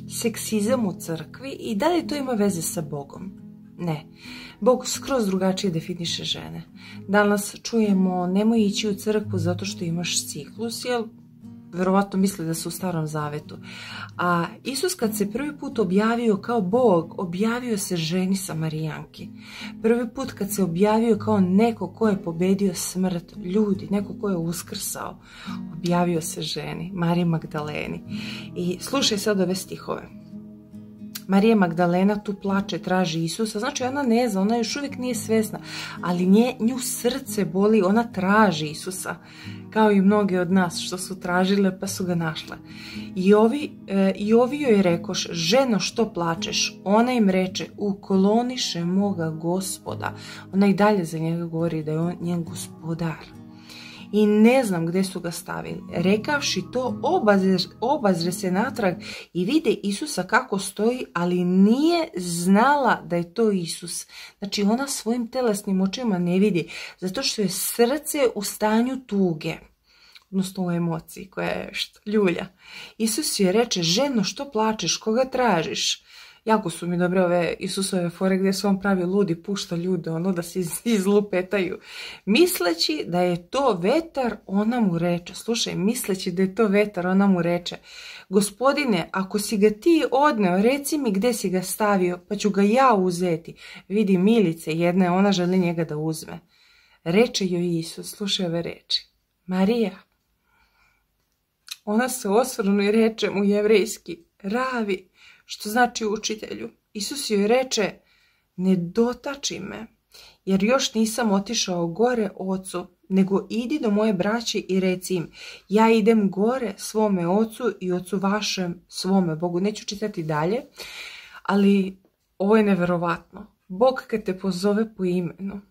seksizam u crkvi i da li to ima veze sa Bogom? Ne. Bog skroz drugačije definiše žene. Danas čujemo nemoj ići u crkvu zato što imaš ciklus, jer verovatno misle da su u Starom Zavetu. A Isus kad se prvi put objavio kao Bog, objavio se ženi Samarijanki. Prvi put kad se objavio kao neko ko je pobedio smrt, ljudi, neko ko je uskrsao, objavio se ženi, Mariji Magdaleni. I slušaj sad ove stihove. Marija Magdalena tu plače, traži Isusa, znači ona ne zna, ona još uvijek nije svjesna, ali nju srce boli, ona traži Isusa, kao i mnoge od nas što su tražile pa su ga našle. I ovi joj rekoš, ženo što plačeš? Ona im reče, ukoloniše moga Gospoda. Ona i dalje za njega govori da je on njen gospodar. I ne znam gdje su ga stavili. Rekavši to, obazre se natrag i vide Isusa kako stoji, ali nije znala da je to Isus. Znači ona svojim telesnim očima ne vidi, zato što je srce u stanju tuge, odnosno u emociji koja je ljulja. Isus joj reče, ženo što plačeš, koga tražiš? Jako su mi dobre ove Isusove fore gdje se on pravi ludi, pušta ljude, da se izlupetaju. Misleći da je to vetar, ona mu reče, slušaj, misleći da je to vetar, ona mu reče, Gospodine, ako si ga ti odneo, reci mi gdje si ga stavio, pa ću ga ja uzeti. Vidi milice jedne, ona želi njega da uzme. Reče joj Isus, slušaj ove reči, Marija. Ona se osvrnu i reče mu jevrejski, Ravi, što znači učitelju. Isus joj reče, ne dotači me, jer još nisam otišao gore ocu, nego idi do moje braće i reci im, ja idem gore svome ocu i ocu vašem svome Bogu. Neću čitati dalje, ali ovo je neverovatno. Bog kad te pozove po imenu,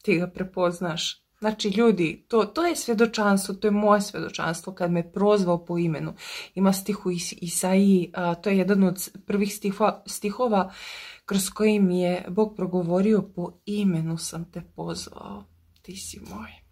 ti ga prepoznaš. Znači ljudi, to je svjedočanstvo, to je moje svjedočanstvo kad me prozvao po imenu. Ima stih u Isaiji, to je jedan od prvih stihova kroz koji mi je Bog progovorio, po imenu sam te pozvao, ti si moj.